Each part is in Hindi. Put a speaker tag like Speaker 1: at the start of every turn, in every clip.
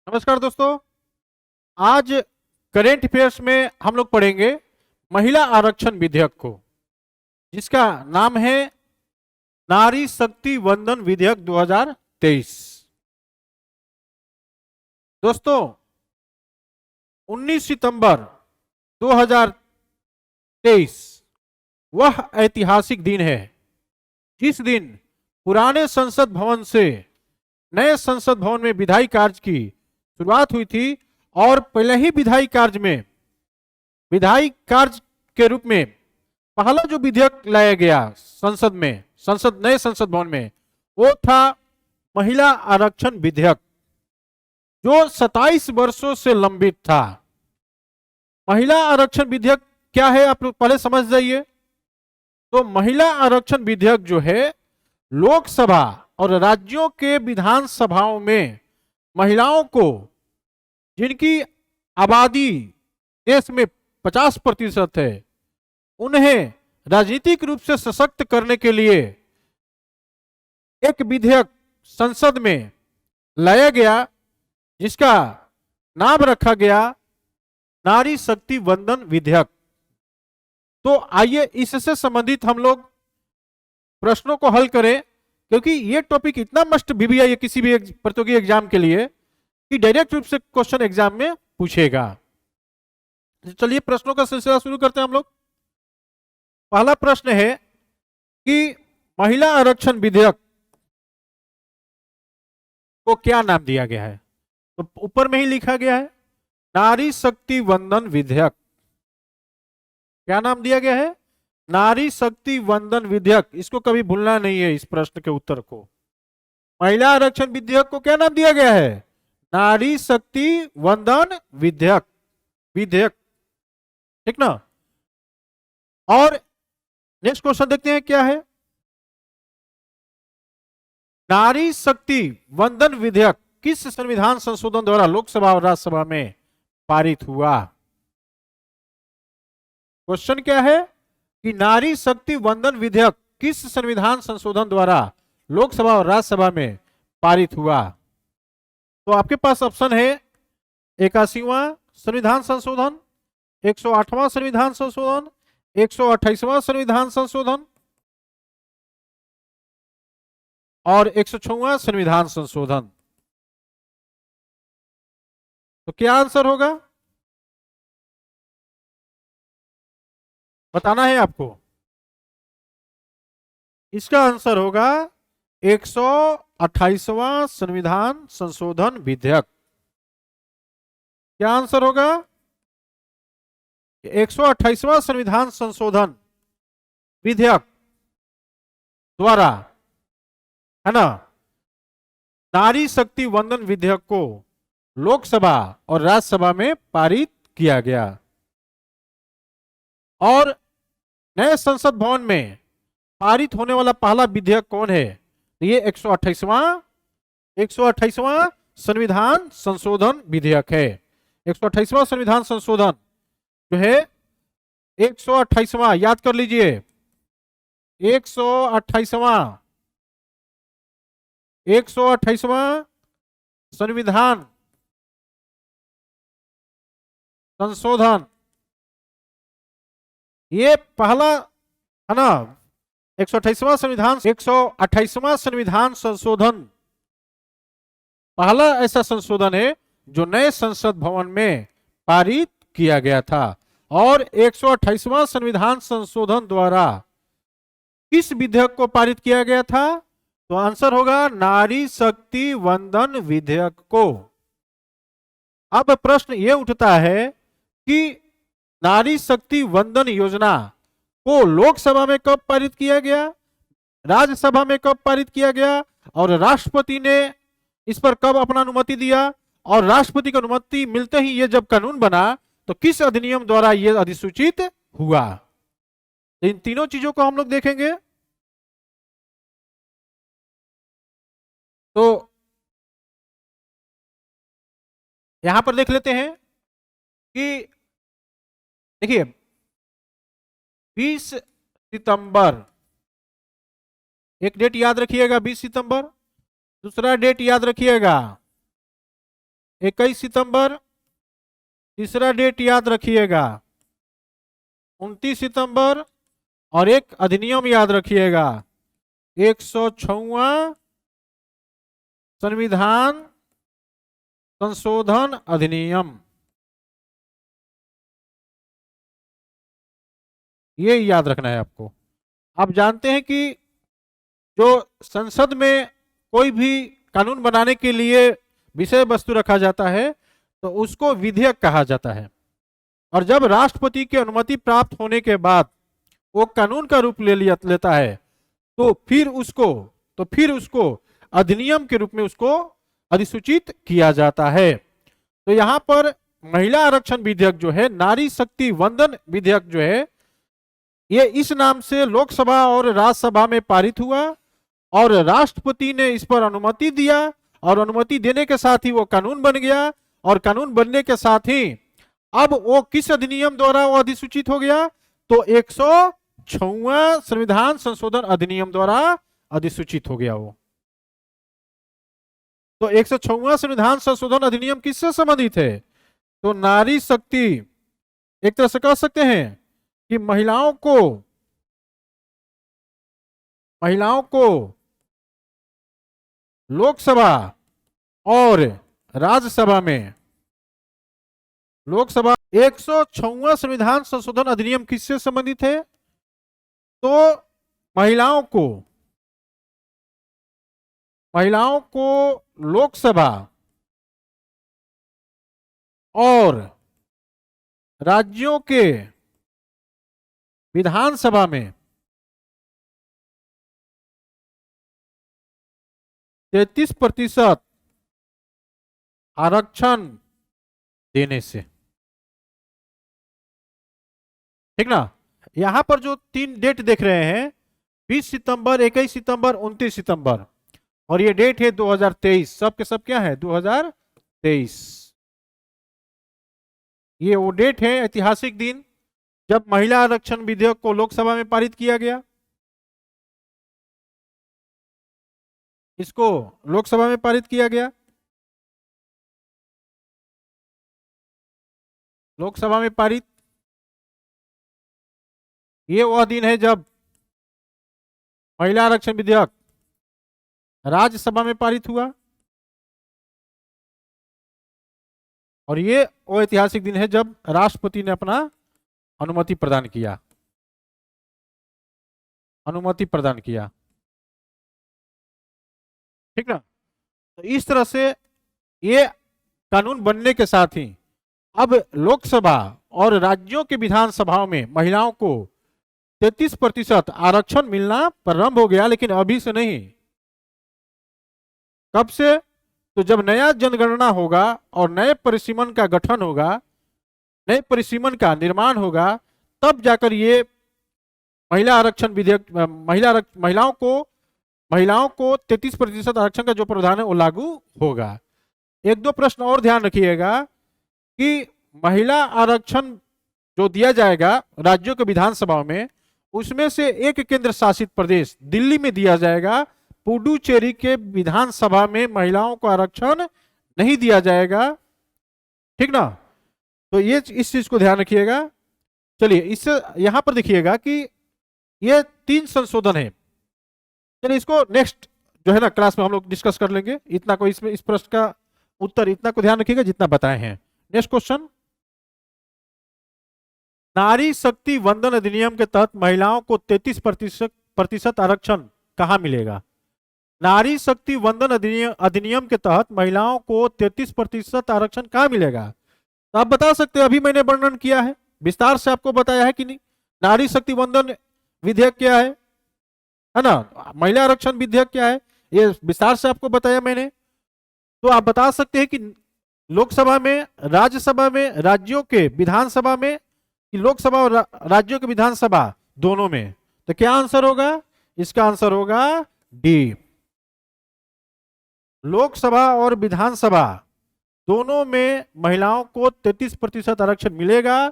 Speaker 1: नमस्कार दोस्तों। आज करेंट अफेयर्स में हम लोग पढ़ेंगे महिला आरक्षण विधेयक को, जिसका नाम है नारी शक्ति वंदन विधेयक 2023। दोस्तों, 19 सितंबर 2023 वह ऐतिहासिक दिन है जिस दिन पुराने संसद भवन से नए संसद भवन में विधायी कार्य की शुरुआत हुई थी। और पहले ही विधायी कार्य के रूप में पहला जो विधेयक लाया गया नए संसद भवन में, वो था महिला आरक्षण विधेयक, जो 27 वर्षों से लंबित था। महिला आरक्षण विधेयक क्या है, आप लोग पहले समझ जाइए। तो महिला आरक्षण विधेयक जो है, लोकसभा और राज्यों के विधानसभाओं में महिलाओं को, जिनकी आबादी देश में 50% है, उन्हें राजनीतिक रूप से सशक्त करने के लिए एक विधेयक संसद में लाया गया, जिसका नाम रखा गया नारी शक्ति वंदन विधेयक। तो आइए इससे संबंधित हम लोग प्रश्नों को हल करें, क्योंकि ये टॉपिक इतना मस्ट भी है किसी भी प्रतियोगी एग्जाम के लिए कि डायरेक्ट रूप से क्वेश्चन एग्जाम में पूछेगा। चलिए प्रश्नों का सिलसिला शुरू करते हैं हम लोग। पहला प्रश्न है कि महिला आरक्षण विधेयक को क्या नाम दिया गया है। तो ऊपर में ही लिखा गया है नारी शक्ति वंदन विधेयक। क्या नाम दिया गया है? नारी शक्ति वंदन विधेयक। इसको कभी भूलना नहीं है, इस प्रश्न के उत्तर को। महिला आरक्षण विधेयक को क्या नाम दिया गया है? नारी शक्ति वंदन विधेयक। ठीक ना। और नेक्स्ट क्वेश्चन देखते हैं क्या है। नारी शक्ति वंदन विधेयक किस संविधान संशोधन द्वारा लोकसभा और राज्यसभा में पारित हुआ? क्वेश्चन क्या है कि नारी शक्ति वंदन विधेयक किस संविधान संशोधन द्वारा लोकसभा और राज्यसभा में पारित हुआ? तो आपके पास ऑप्शन है 81वां संविधान संशोधन, 108वां संविधान संशोधन, 128वां संविधान संशोधन और 106वां संविधान संशोधन। तो क्या आंसर होगा, बताना है आपको। इसका आंसर होगा 128वां संविधान संशोधन विधेयक। क्या आंसर होगा? 128वां संविधान संशोधन विधेयक द्वारा, है ना, नारी शक्ति वंदन विधेयक को लोकसभा और राज्यसभा में पारित किया गया। और नए संसद भवन में पारित होने वाला पहला विधेयक कौन है? ये 128वां संविधान संशोधन विधेयक है। 128वां संविधान संशोधन जो है 128वां, याद कर लीजिए, 128वां संविधान संशोधन, ये पहला है ना। 128वां संविधान संशोधन पहला ऐसा संशोधन है जो नए संसद भवन में पारित किया गया था। और 128वां संविधान संशोधन द्वारा किस विधेयक को पारित किया गया था? तो आंसर होगा नारी शक्ति वंदन विधेयक को। अब प्रश्न यह उठता है कि नारी शक्ति वंदन योजना को लोकसभा में कब पारित किया गया, राज्यसभा में कब पारित किया गया, और राष्ट्रपति ने इस पर कब अपना अनुमति दिया, और राष्ट्रपति की अनुमति मिलते ही यह जब कानून बना तो किस अधिनियम द्वारा यह अधिसूचित हुआ? इन तीनों चीजों को हम लोग देखेंगे। तो यहां पर देख लेते हैं कि देखिए 20 सितंबर, एक डेट याद रखिएगा 20 सितंबर। दूसरा डेट याद रखिएगा 21 सितंबर, तीसरा डेट याद रखिएगा 29 सितंबर, और एक अधिनियम याद रखिएगा 106वां संविधान संशोधन अधिनियम। ये याद रखना है आपको। आप जानते हैं कि जो संसद में कोई भी कानून बनाने के लिए विषय वस्तु रखा जाता है तो उसको विधेयक कहा जाता है, और जब राष्ट्रपति की अनुमति प्राप्त होने के बाद वो कानून का रूप लेता है तो फिर उसको अधिनियम के रूप में उसको अधिसूचित किया जाता है। तो यहाँ पर महिला आरक्षण विधेयक जो है, नारी शक्ति वंदन विधेयक जो है, ये इस नाम से लोकसभा और राज्यसभा में पारित हुआ और राष्ट्रपति ने इस पर अनुमति दिया, और अनुमति देने के साथ ही वो कानून बन गया, और कानून बनने के साथ ही अब वो किस अधिनियम द्वारा वो अधिसूचित हो गया, तो 106वां संविधान संशोधन अधिनियम द्वारा अधिसूचित हो गया वो। तो 106वां संविधान संशोधन अधिनियम किससे संबंधित है, तो नारी शक्ति, एक तरह से कह सकते हैं कि महिलाओं को लोकसभा और राज्यसभा में, लोकसभा 106वां संविधान संशोधन अधिनियम किससे संबंधित है, तो महिलाओं को लोकसभा और राज्यों के विधानसभा में 33% आरक्षण देने से, ठीक ना। यहां पर जो 3 डेट देख रहे हैं, 20 सितंबर, 21 सितंबर, 29 सितंबर, और ये डेट है 2023, सब के सब क्या है 2023। ये वो डेट है, ऐतिहासिक दिन, जब महिला आरक्षण विधेयक को लोकसभा में पारित किया गया। इसको लोकसभा में पारित किया गया, लोकसभा में पारित। ये वह दिन है जब महिला आरक्षण विधेयक राज्यसभा में पारित हुआ, और ये वो ऐतिहासिक दिन है जब राष्ट्रपति ने अपना अनुमति प्रदान किया, ठीक ना। तो इस तरह से ये कानून बनने के साथ ही अब लोकसभा और राज्यों के विधानसभाओं में महिलाओं को 33% आरक्षण मिलना प्रारंभ हो गया, लेकिन अभी से नहीं। कब से, तो जब नया जनगणना होगा और नए परिसीमन का गठन होगा, नए परिसीमन का निर्माण होगा, तब जाकर ये महिला आरक्षण विधेयक महिलाओं को 33% आरक्षण का जो प्रावधान है वो लागू होगा। 1-2 प्रश्न और ध्यान रखिएगा कि महिला आरक्षण जो दिया जाएगा राज्यों के विधानसभा में, उसमें से एक केंद्र शासित प्रदेश दिल्ली में दिया जाएगा। पुडुचेरी के विधानसभा में महिलाओं को आरक्षण नहीं दिया जाएगा, ठीक ना। तो ये इस चीज को ध्यान रखिएगा। चलिए, इससे यहां पर देखिएगा कि ये 3 संशोधन है। चलिए, इसको नेक्स्ट जो है ना क्लास में हम लोग डिस्कस कर लेंगे। इतना को इसमें इस प्रश्न का उत्तर इतना को ध्यान रखिएगा जितना बताए हैं। नेक्स्ट क्वेश्चन, नारी शक्ति वंदन अधिनियम के तहत महिलाओं को 33% आरक्षण कहां मिलेगा। नारी शक्ति वंदन अधिनियम के तहत महिलाओं को 33% आरक्षण कहां मिलेगा। तो आप बता सकते हैं, अभी मैंने वर्णन किया है, विस्तार से आपको बताया है कि नहीं। नारी शक्ति वंदन विधेयक क्या है ना, महिला आरक्षण विधेयक क्या है, ये विस्तार से आपको बताया मैंने। तो आप बता सकते हैं कि लोकसभा में, राज्यसभा में, राज्यों के विधानसभा में, कि लोकसभा और राज्यों के विधानसभा दोनों में। तो क्या आंसर होगा, इसका आंसर होगा डी। लोकसभा और विधानसभा दोनों में महिलाओं को 33% आरक्षण मिलेगा,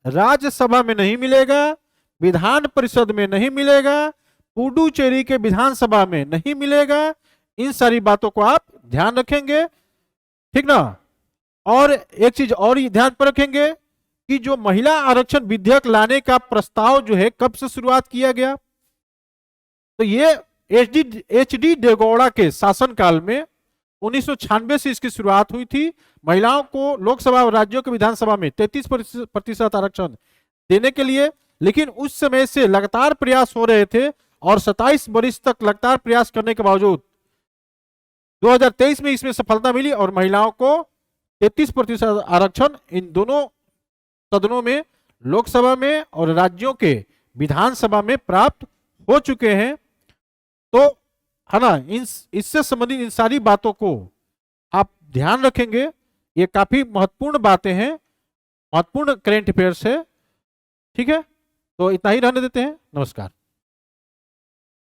Speaker 1: राज्यसभा में नहीं मिलेगा, विधान परिषद में नहीं मिलेगा, पुडुचेरी के विधानसभा में नहीं मिलेगा। इन सारी बातों को आप ध्यान रखेंगे, ठीक ना। और एक चीज और ही ध्यान पर रखेंगे कि जो महिला आरक्षण विधेयक लाने का प्रस्ताव जो है कब से शुरुआत किया गया, तो ये एच डी देगौड़ा के शासनकाल में 1996 से इसकी शुरुआत हुई थी। महिलाओं को लोकसभा और राज्यों के विधानसभा में 33% आरक्षण देने के लिए, लेकिन उस समय से लगातार प्रयास हो रहे थे और 27 वर्ष तक लगातार प्रयास करने के बावजूद 2023 में इसमें सफलता मिली और महिलाओं को 33% आरक्षण इन दोनों सदनों में, लोकसभा में और राज्यों के विधानसभा में प्राप्त हो चुके हैं। तो है ना, इससे संबंधित इन सारी बातों को आप ध्यान रखेंगे, ये काफी महत्वपूर्ण बातें हैं, महत्वपूर्ण करेंट अफेयर्स है। ठीक है, तो इतना ही रहने देते हैं। नमस्कार।